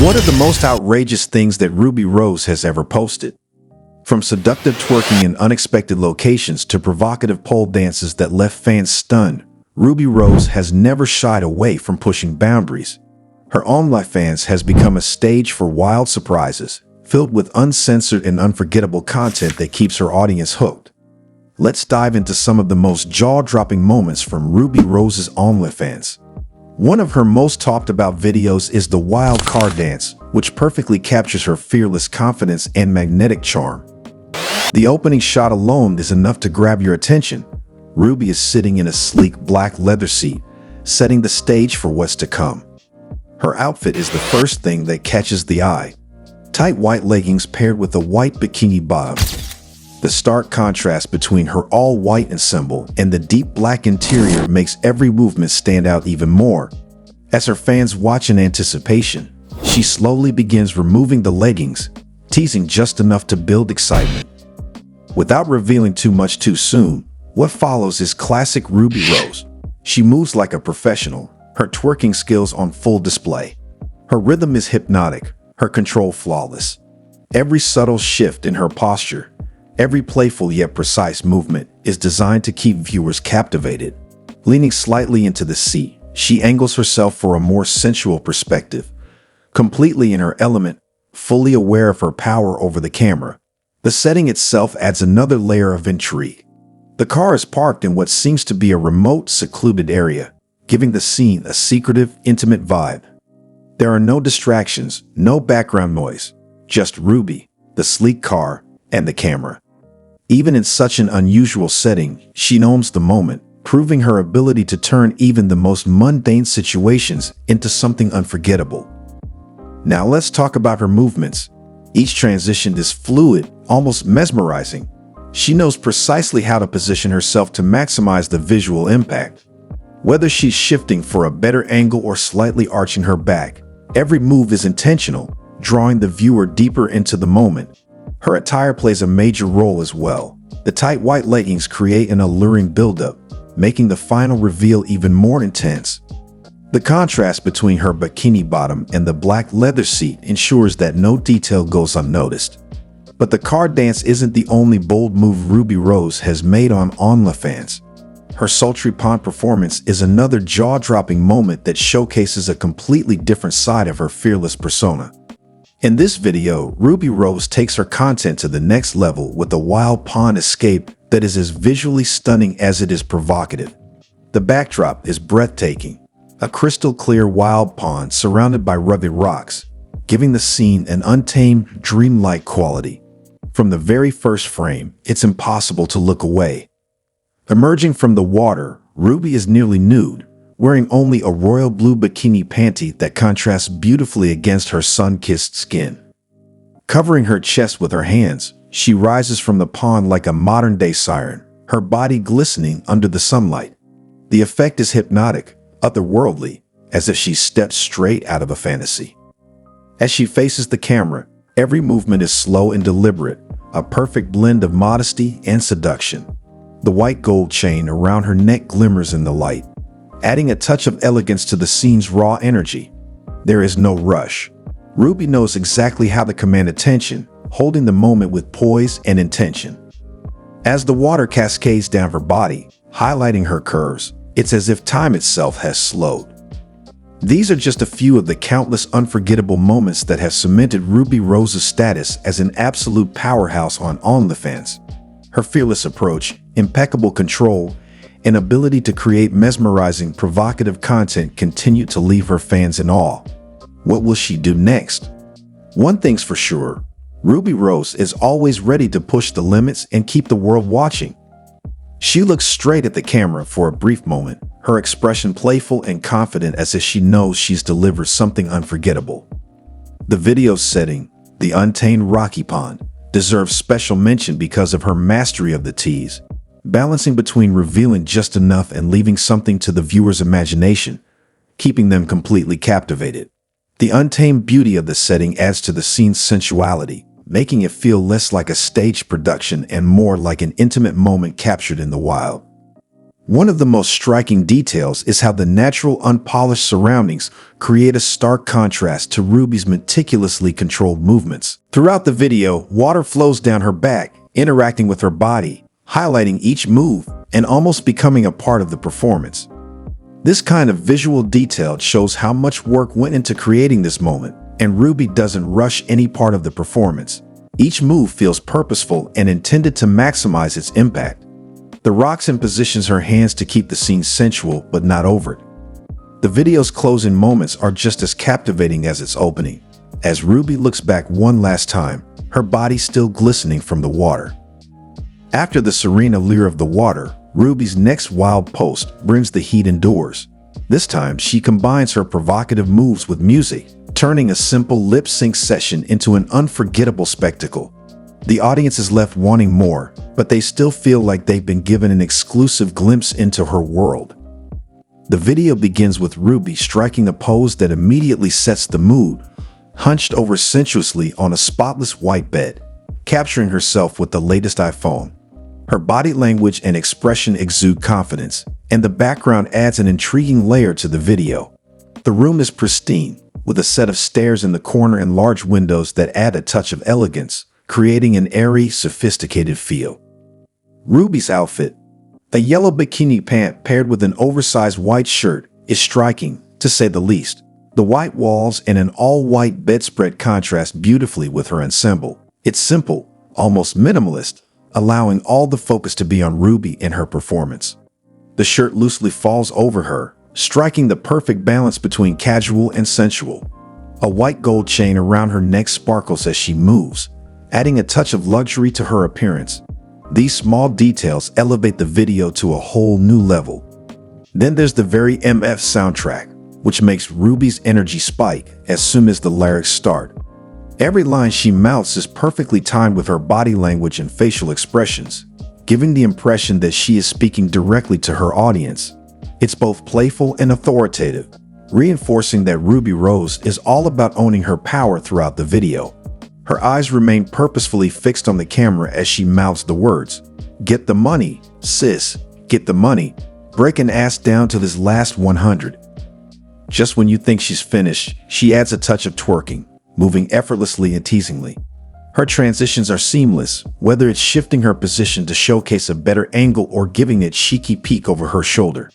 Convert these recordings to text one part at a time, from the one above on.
What are the most outrageous things that Ruby Rose has ever posted? From seductive twerking in unexpected locations to provocative pole dances that left fans stunned, Ruby Rose has never shied away from pushing boundaries. Her OnlyFans has become a stage for wild surprises, filled with uncensored and unforgettable content that keeps her audience hooked. Let's dive into some of the most jaw-dropping moments from Ruby Rose's OnlyFans. One of her most talked about videos is the wild car dance, which perfectly captures her fearless confidence and magnetic charm. The opening shot alone is enough to grab your attention. Ruby is sitting in a sleek black leather seat, setting the stage for what's to come. Her outfit is the first thing that catches the eye. Tight white leggings paired with a white bikini bottom. The stark contrast between her all-white ensemble and the deep black interior makes every movement stand out even more. As her fans watch in anticipation, she slowly begins removing the leggings, teasing just enough to build excitement. Without revealing too much too soon, what follows is classic Ruby Rose. She moves like a professional, her twerking skills on full display. Her rhythm is hypnotic, her control flawless. Every subtle shift in her posture, every playful yet precise movement is designed to keep viewers captivated. Leaning slightly into the seat, she angles herself for a more sensual perspective. Completely in her element, fully aware of her power over the camera, the setting itself adds another layer of intrigue. The car is parked in what seems to be a remote, secluded area, giving the scene a secretive, intimate vibe. There are no distractions, no background noise, just Ruby, the sleek car, and the camera. Even in such an unusual setting, she owns the moment, proving her ability to turn even the most mundane situations into something unforgettable. Now let's talk about her movements. Each transition is fluid, almost mesmerizing. She knows precisely how to position herself to maximize the visual impact. Whether she's shifting for a better angle or slightly arching her back, every move is intentional, drawing the viewer deeper into the moment. Her attire plays a major role as well. The tight white leggings create an alluring buildup, making the final reveal even more intense. The contrast between her bikini bottom and the black leather seat ensures that no detail goes unnoticed. But the car dance isn't the only bold move Ruby Rose has made on OnlyFans. Her sultry pond performance is another jaw-dropping moment that showcases a completely different side of her fearless persona. In this video, Ruby Rose takes her content to the next level with a wild pond escape that is as visually stunning as it is provocative. The backdrop is breathtaking, a crystal-clear wild pond surrounded by rugged rocks, giving the scene an untamed, dreamlike quality. From the very first frame, it's impossible to look away. Emerging from the water, Ruby is nearly nude, wearing only a royal blue bikini panty that contrasts beautifully against her sun-kissed skin. Covering her chest with her hands, she rises from the pond like a modern-day siren, her body glistening under the sunlight. The effect is hypnotic, otherworldly, as if she stepped straight out of a fantasy. As she faces the camera, every movement is slow and deliberate, a perfect blend of modesty and seduction. The white gold chain around her neck glimmers in the light, adding a touch of elegance to the scene's raw energy. There is no rush. Ruby knows exactly how to command attention, holding the moment with poise and intention. As the water cascades down her body, highlighting her curves, it's as if time itself has slowed. These are just a few of the countless unforgettable moments that have cemented Ruby Rose's status as an absolute powerhouse on OnlyFans. Her fearless approach, impeccable control, and ability to create mesmerizing, provocative content continue to leave her fans in awe. What will she do next? One thing's for sure, Ruby Rose is always ready to push the limits and keep the world watching. She looks straight at the camera for a brief moment, her expression playful and confident as if she knows she's delivered something unforgettable. The video's setting, the untamed rocky pond, deserves special mention because of her mastery of the tease, balancing between revealing just enough and leaving something to the viewer's imagination, keeping them completely captivated. The untamed beauty of the setting adds to the scene's sensuality, making it feel less like a staged production and more like an intimate moment captured in the wild. One of the most striking details is how the natural, unpolished surroundings create a stark contrast to Ruby's meticulously controlled movements. Throughout the video, water flows down her back, interacting with her body, highlighting each move and almost becoming a part of the performance. This kind of visual detail shows how much work went into creating this moment, and Ruby doesn't rush any part of the performance. Each move feels purposeful and intended to maximize its impact. The rocks and positions her hands to keep the scene sensual but not overt. The video's closing moments are just as captivating as its opening. As Ruby looks back one last time, her body still glistening from the water. After the serene allure of the water, Ruby's next wild post brings the heat indoors. This time, she combines her provocative moves with music, turning a simple lip-sync session into an unforgettable spectacle. The audience is left wanting more, but they still feel like they've been given an exclusive glimpse into her world. The video begins with Ruby striking a pose that immediately sets the mood, hunched over sensuously on a spotless white bed, capturing herself with the latest iPhone. Her body language and expression exude confidence, and the background adds an intriguing layer to the video. The room is pristine, with a set of stairs in the corner and large windows that add a touch of elegance, creating an airy, sophisticated feel. Ruby's outfit, a yellow bikini pant paired with an oversized white shirt, is striking, to say the least. The white walls and an all-white bedspread contrast beautifully with her ensemble. It's simple, almost minimalist, allowing all the focus to be on Ruby and her performance. The shirt loosely falls over her, striking the perfect balance between casual and sensual. A white gold chain around her neck sparkles as she moves, adding a touch of luxury to her appearance. These small details elevate the video to a whole new level. Then there's the very MF soundtrack, which makes Ruby's energy spike as soon as the lyrics start. Every line she mouths is perfectly timed with her body language and facial expressions, giving the impression that she is speaking directly to her audience. It's both playful and authoritative, reinforcing that Ruby Rose is all about owning her power throughout the video. Her eyes remain purposefully fixed on the camera as she mouths the words, "Get the money, sis, get the money, breaking ass down to this last 100. Just when you think she's finished, she adds a touch of twerking, moving effortlessly and teasingly. Her transitions are seamless, whether it's shifting her position to showcase a better angle or giving a cheeky peek over her shoulder.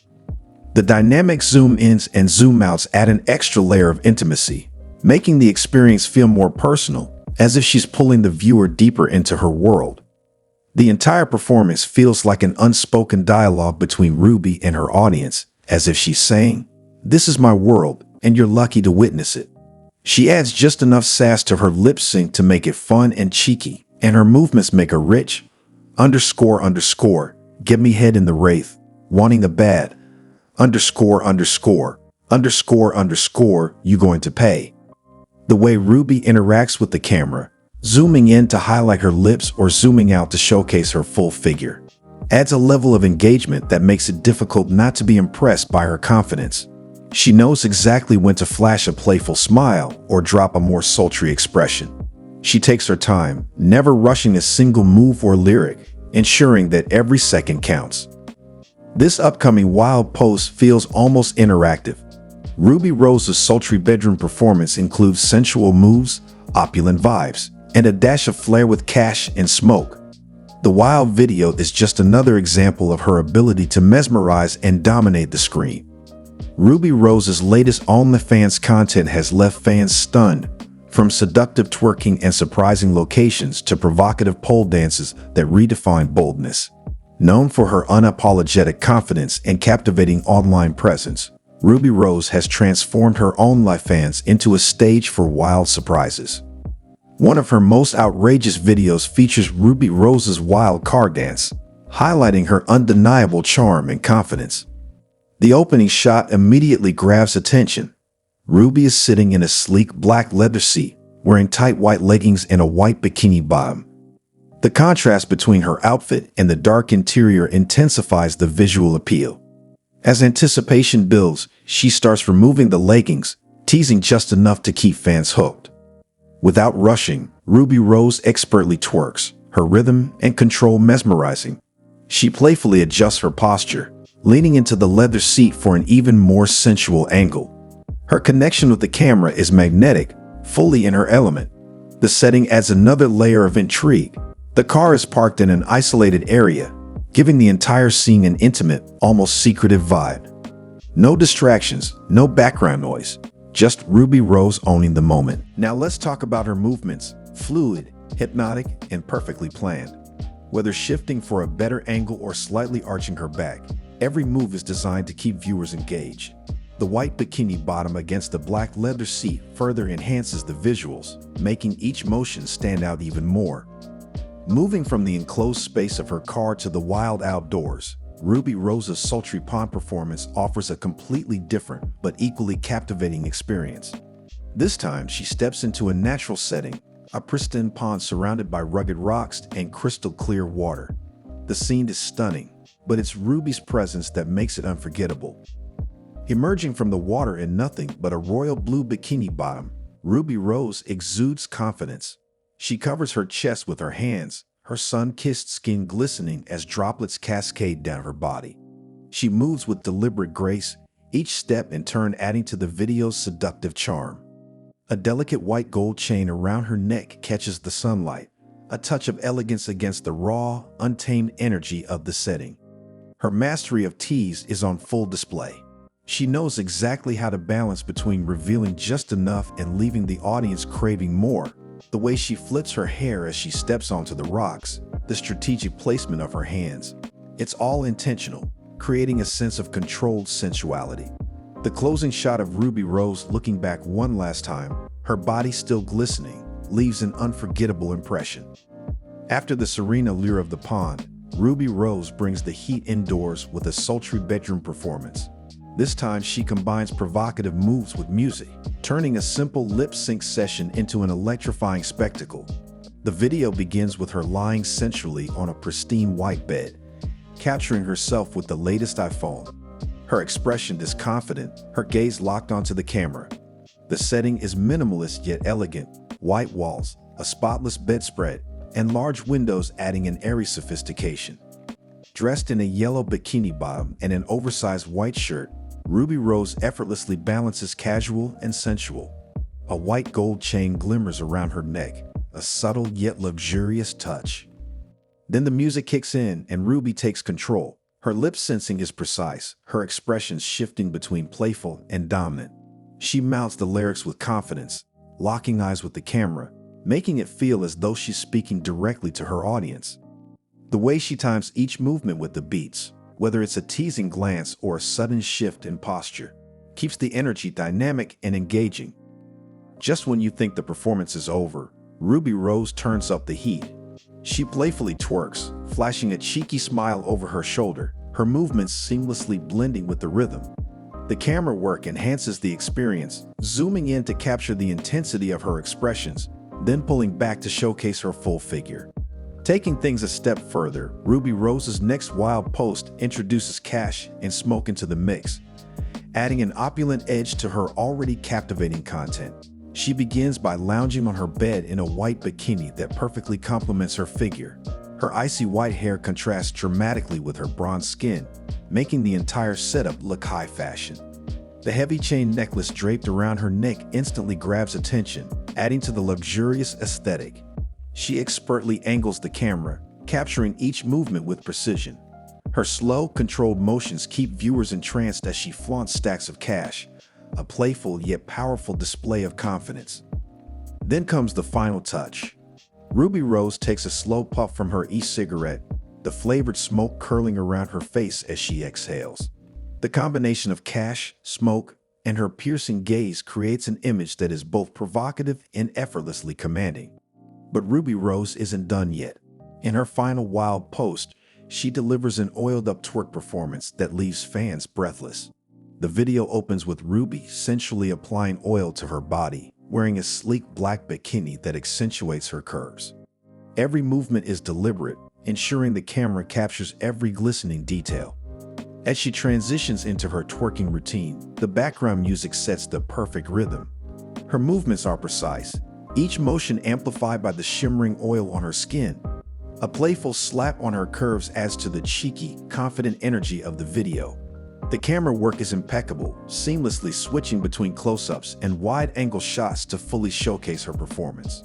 The dynamic zoom-ins and zoom-outs add an extra layer of intimacy, making the experience feel more personal, as if she's pulling the viewer deeper into her world. The entire performance feels like an unspoken dialogue between Ruby and her audience, as if she's saying, "This is my world, and you're lucky to witness it." She adds just enough sass to her lip sync to make it fun and cheeky, and her movements make her rich. Underscore, get me head in the wraith, wanting a bad. Underscore, you going to pay. The way Ruby interacts with the camera, zooming in to highlight her lips or zooming out to showcase her full figure, adds a level of engagement that makes it difficult not to be impressed by her confidence. She knows exactly when to flash a playful smile or drop a more sultry expression. She takes her time, never rushing a single move or lyric, ensuring that every second counts. This upcoming wild post feels almost interactive. Ruby Rose's sultry bedroom performance includes sensual moves, opulent vibes, and a dash of flair with cash and smoke. The wild video is just another example of her ability to mesmerize and dominate the screen. Ruby Rose's latest OnlyFans content has left fans stunned, from seductive twerking and surprising locations to provocative pole dances that redefine boldness. Known for her unapologetic confidence and captivating online presence, Ruby Rose has transformed her OnlyFans into a stage for wild surprises. One of her most outrageous videos features Ruby Rose's wild car dance, highlighting her undeniable charm and confidence. The opening shot immediately grabs attention. Ruby is sitting in a sleek black leather seat, wearing tight white leggings and a white bikini bottom. The contrast between her outfit and the dark interior intensifies the visual appeal. As anticipation builds, she starts removing the leggings, teasing just enough to keep fans hooked. Without rushing, Ruby Rose expertly twerks, her rhythm and control mesmerizing. She playfully adjusts her posture, leaning into the leather seat for an even more sensual angle. Her connection with the camera is magnetic, fully in her element. The setting adds another layer of intrigue. The car is parked in an isolated area, giving the entire scene an intimate, almost secretive vibe. No distractions, no background noise, just Ruby Rose owning the moment. Now let's talk about her movements. Fluid, hypnotic, and perfectly planned. Whether shifting for a better angle or slightly arching her back, every move is designed to keep viewers engaged. The white bikini bottom against the black leather seat further enhances the visuals, making each motion stand out even more. Moving from the enclosed space of her car to the wild outdoors, Ruby Rose's sultry pond performance offers a completely different but equally captivating experience. This time, she steps into a natural setting, a pristine pond surrounded by rugged rocks and crystal clear water. The scene is stunning, but it's Ruby's presence that makes it unforgettable. Emerging from the water in nothing but a royal blue bikini bottom, Ruby Rose exudes confidence. She covers her chest with her hands, her sun-kissed skin glistening as droplets cascade down her body. She moves with deliberate grace, each step in turn adding to the video's seductive charm. A delicate white gold chain around her neck catches the sunlight, a touch of elegance against the raw, untamed energy of the setting. Her mastery of tease is on full display. She knows exactly how to balance between revealing just enough and leaving the audience craving more. The way she flips her hair as she steps onto the rocks, the strategic placement of her hands. It's all intentional, creating a sense of controlled sensuality. The closing shot of Ruby Rose looking back one last time, her body still glistening, leaves an unforgettable impression. After the serene allure of the pond, Ruby Rose brings the heat indoors with a sultry bedroom performance. This time she combines provocative moves with music, turning a simple lip-sync session into an electrifying spectacle. The video begins with her lying sensually on a pristine white bed, capturing herself with the latest iPhone. Her expression is confident, her gaze locked onto the camera. The setting is minimalist yet elegant, white walls, a spotless bedspread, and large windows adding an airy sophistication. Dressed in a yellow bikini bottom and an oversized white shirt, Ruby Rose effortlessly balances casual and sensual. A white gold chain glimmers around her neck, a subtle yet luxurious touch. Then the music kicks in and Ruby takes control. Her lip syncing is precise, her expressions shifting between playful and dominant. She mouths the lyrics with confidence, locking eyes with the camera, making it feel as though she's speaking directly to her audience. The way she times each movement with the beats, whether it's a teasing glance or a sudden shift in posture, keeps the energy dynamic and engaging. Just when you think the performance is over, Ruby Rose turns up the heat. She playfully twerks, flashing a cheeky smile over her shoulder, her movements seamlessly blending with the rhythm. The camera work enhances the experience, zooming in to capture the intensity of her expressions, then pulling back to showcase her full figure. Taking things a step further, Ruby Rose's next wild post introduces cash and smoke into the mix, adding an opulent edge to her already captivating content. She begins by lounging on her bed in a white bikini that perfectly complements her figure. Her icy white hair contrasts dramatically with her bronze skin, making the entire setup look high fashion. The heavy chain necklace draped around her neck instantly grabs attention, adding to the luxurious aesthetic. She expertly angles the camera, capturing each movement with precision. Her slow, controlled motions keep viewers entranced as she flaunts stacks of cash, a playful yet powerful display of confidence. Then comes the final touch. Ruby Rose takes a slow puff from her e-cigarette, the flavored smoke curling around her face as she exhales. The combination of cash, smoke, and her piercing gaze creates an image that is both provocative and effortlessly commanding. But Ruby Rose isn't done yet. In her final wild post, she delivers an oiled-up twerk performance that leaves fans breathless. The video opens with Ruby sensually applying oil to her body, wearing a sleek black bikini that accentuates her curves. Every movement is deliberate, ensuring the camera captures every glistening detail. As she transitions into her twerking routine, the background music sets the perfect rhythm. Her movements are precise, each motion amplified by the shimmering oil on her skin. A playful slap on her curves adds to the cheeky, confident energy of the video. The camera work is impeccable, seamlessly switching between close-ups and wide-angle shots to fully showcase her performance.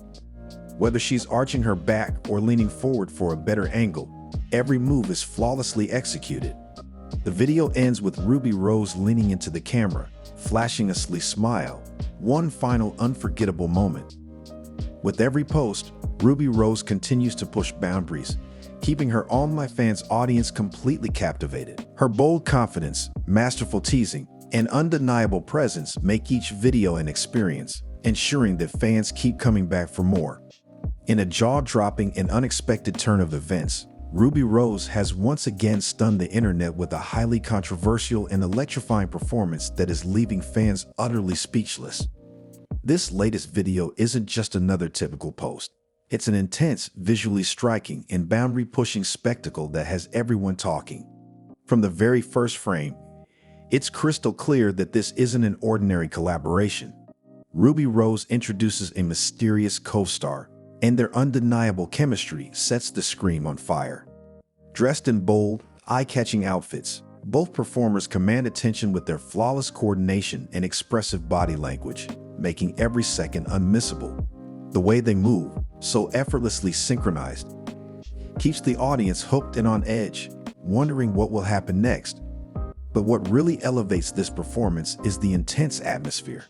Whether she's arching her back or leaning forward for a better angle, every move is flawlessly executed. The video ends with Ruby Rose leaning into the camera, flashing a sleek smile, one final unforgettable moment. With every post, Ruby Rose continues to push boundaries, keeping her OnlyFans audience completely captivated. Her bold confidence, masterful teasing, and undeniable presence make each video an experience, ensuring that fans keep coming back for more. In a jaw-dropping and unexpected turn of events, Ruby Rose has once again stunned the internet with a highly controversial and electrifying performance that is leaving fans utterly speechless. This latest video isn't just another typical post. It's an intense, visually striking, and boundary-pushing spectacle that has everyone talking. From the very first frame, it's crystal clear that this isn't an ordinary collaboration. Ruby Rose introduces a mysterious co-star, and their undeniable chemistry sets the screen on fire. Dressed in bold, eye-catching outfits, both performers command attention with their flawless coordination and expressive body language, making every second unmissable. The way they move, so effortlessly synchronized, keeps the audience hooked and on edge, wondering what will happen next. But what really elevates this performance is the intense atmosphere.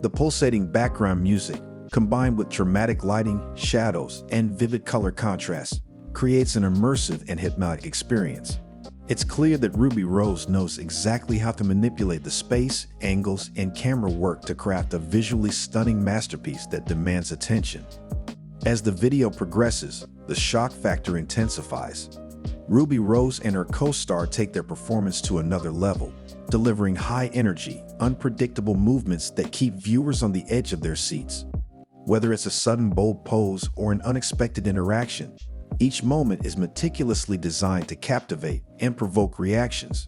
The pulsating background music, combined with dramatic lighting, shadows, and vivid color contrasts, creates an immersive and hypnotic experience. It's clear that Ruby Rose knows exactly how to manipulate the space, angles, and camera work to craft a visually stunning masterpiece that demands attention. As the video progresses, the shock factor intensifies. Ruby Rose and her co-star take their performance to another level, delivering high-energy, unpredictable movements that keep viewers on the edge of their seats. Whether it's a sudden bold pose or an unexpected interaction, each moment is meticulously designed to captivate and provoke reactions.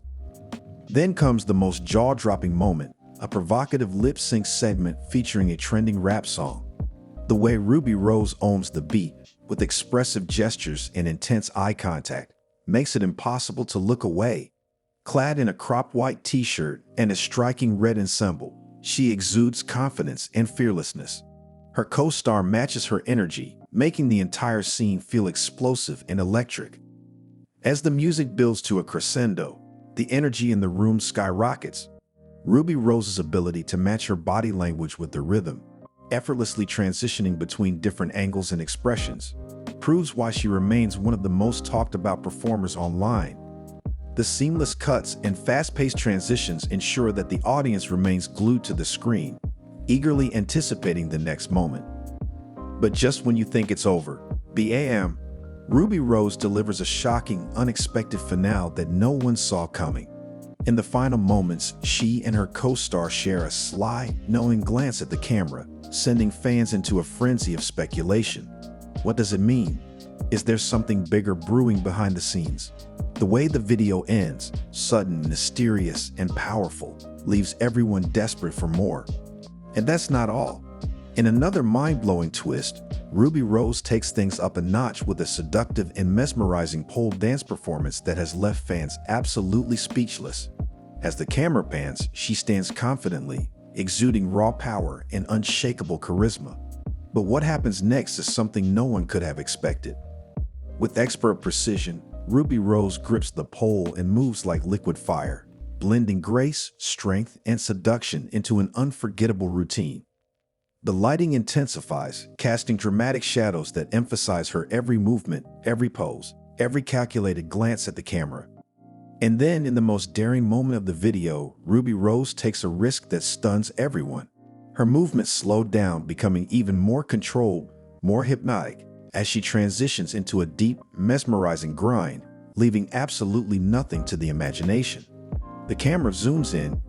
Then comes the most jaw-dropping moment, a provocative lip-sync segment featuring a trending rap song. The way Ruby Rose owns the beat, with expressive gestures and intense eye contact, makes it impossible to look away. Clad in a cropped white t-shirt and a striking red ensemble, she exudes confidence and fearlessness. Her co-star matches her energy, making the entire scene feel explosive and electric. As the music builds to a crescendo, the energy in the room skyrockets. Ruby Rose's ability to match her body language with the rhythm, effortlessly transitioning between different angles and expressions, proves why she remains one of the most talked about performers online. The seamless cuts and fast-paced transitions ensure that the audience remains glued to the screen, eagerly anticipating the next moment. But just when you think it's over, bam! Ruby Rose delivers a shocking, unexpected finale that no one saw coming. In the final moments, she and her co-star share a sly, knowing glance at the camera, sending fans into a frenzy of speculation. What does it mean? Is there something bigger brewing behind the scenes? The way the video ends, sudden, mysterious, and powerful, leaves everyone desperate for more. And that's not all. In another mind-blowing twist, Ruby Rose takes things up a notch with a seductive and mesmerizing pole dance performance that has left fans absolutely speechless. As the camera pans, she stands confidently, exuding raw power and unshakable charisma. But what happens next is something no one could have expected. With expert precision, Ruby Rose grips the pole and moves like liquid fire, blending grace, strength, and seduction into an unforgettable routine. The lighting intensifies, casting dramatic shadows that emphasize her every movement, every pose, every calculated glance at the camera. And then, in the most daring moment of the video, Ruby Rose takes a risk that stuns everyone. Her movements slow down, becoming even more controlled, more hypnotic, as she transitions into a deep, mesmerizing grind, leaving absolutely nothing to the imagination. The camera zooms in,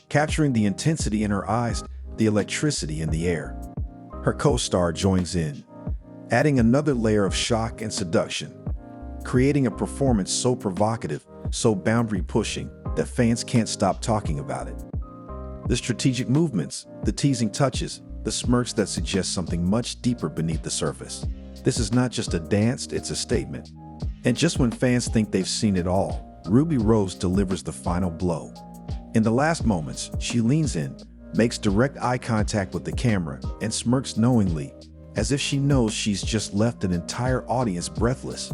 capturing the intensity in her eyes, the electricity in the air. Her co-star joins in, adding another layer of shock and seduction, creating a performance so provocative, so boundary-pushing, that fans can't stop talking about it. The strategic movements, the teasing touches, the smirks that suggest something much deeper beneath the surface. This is not just a dance, it's a statement. And just when fans think they've seen it all, Ruby Rose delivers the final blow. In the last moments, she leans in, makes direct eye contact with the camera, and smirks knowingly, as if she knows she's just left an entire audience breathless.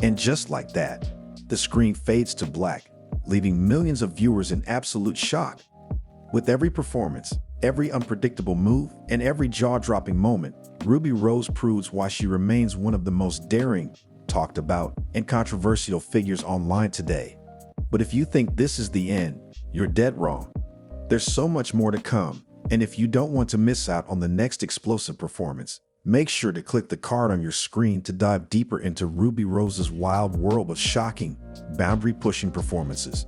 And just like that, the screen fades to black, leaving millions of viewers in absolute shock. With every performance, every unpredictable move, and every jaw-dropping moment, Ruby Rose proves why she remains one of the most daring, talked about, and controversial figures online today. But if you think this is the end, you're dead wrong. There's so much more to come, and if you don't want to miss out on the next explosive performance, make sure to click the card on your screen to dive deeper into Ruby Rose's wild world of shocking, boundary-pushing performances.